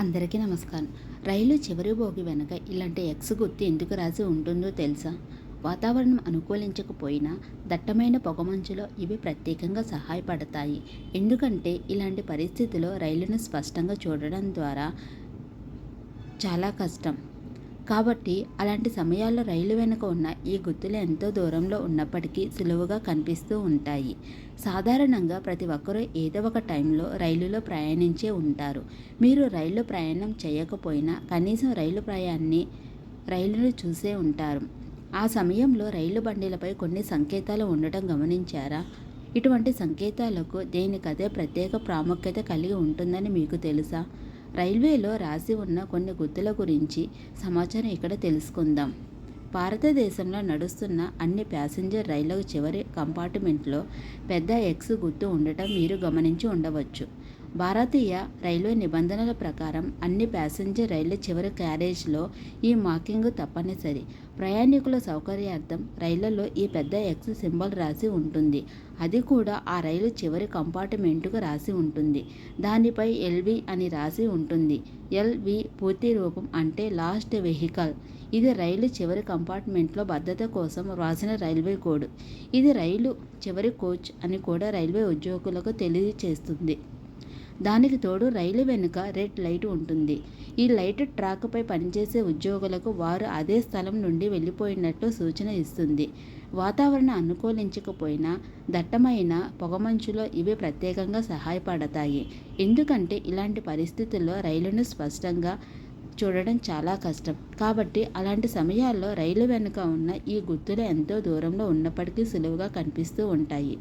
అందరికీ నమస్కారం. రైలు చివరి బోగి వెనక ఇలాంటి ఎక్స్ గుర్తు ఎందుకు రాసి ఉంటుందో తెలుసా? వాతావరణం అనుకూలించకపోయినా దట్టమైన పొగమంచులో ఇవి ప్రత్యేకంగా సహాయపడతాయి. ఎందుకంటే ఇలాంటి పరిస్థితిలో రైలును స్పష్టంగా చూడడం ద్వారా చాలా కష్టం. కాబట్టి అలాంటి సమయాల్లో రైలు వెనుక ఉన్న ఈ గుర్తులు ఎంతో దూరంలో ఉన్నప్పటికీ సులువుగా కనిపిస్తూ ఉంటాయి. సాధారణంగా ప్రతి ఒక్కరూ ఏదో ఒక టైంలో రైలులో ప్రయాణించే ఉంటారు. మీరు రైలు ప్రయాణం చేయకపోయినా కనీసం రైలును చూసే ఉంటారు. ఆ సమయంలో రైలు బండిలపై కొన్ని సంకేతాలు ఉండటం గమనించారా? ఇటువంటి సంకేతాలకు దేనికదే ప్రత్యేక ప్రాముఖ్యత కలిగి ఉంటుందని మీకు తెలుసా? రైల్వేలో రాసి ఉన్న కొన్ని గుర్తుల గురించి సమాచారం ఇక్కడ తెలుసుకుందాం. భారతదేశంలో నడుస్తున్న అన్ని ప్యాసింజర్ రైళ్ల చివరి కంపార్ట్మెంట్లో పెద్ద ఎక్స్ గుర్తు ఉండటం మీరు గమనించి ఉండవచ్చు. భారతీయ రైల్వే నిబంధనల ప్రకారం అన్ని ప్యాసింజర్ రైళ్ల చివరి క్యారేజ్లో ఈ మార్కింగ్ తప్పనిసరి. ప్రయాణికుల సౌకర్యార్థం రైళ్లలో ఈ పెద్ద ఎక్స్ సింబల్ రాసి ఉంటుంది. అది కూడా ఆ రైలు చివరి కంపార్ట్మెంటుకు రాసి ఉంటుంది. దానిపై ఎల్వి అని రాసి ఉంటుంది. ఎల్వి పూర్తి రూపం అంటే లాస్ట్ వెహికల్. ఇది రైలు చివరి కంపార్ట్మెంట్లో భద్రత కోసం వ్రాసిన రైల్వే కోడ్. ఇది రైలు చివరి కోచ్ అని కూడా రైల్వే ఉద్యోగులకు తెలియజేస్తుంది. దానికి తోడు రైలు వెనుక రెడ్ లైట్ ఉంటుంది. ఈ లైట్ ట్రాక్పై పనిచేసే ఉద్యోగులకు వారు అదే స్థలం నుండి వెళ్ళిపోయినట్లు సూచన ఇస్తుంది. వాతావరణం అనుకూలించకపోయినా దట్టమైన పొగమంచులో ఇవి ప్రత్యేకంగా సహాయపడతాయి. ఎందుకంటే ఇలాంటి పరిస్థితుల్లో రైలును స్పష్టంగా చూడడం చాలా కష్టం. కాబట్టి అలాంటి సమయాల్లో రైలు వెనుక ఉన్న ఈ గుర్తులు ఎంతో దూరంలో ఉన్నప్పటికీ సులువుగా కనిపిస్తూ ఉంటాయి.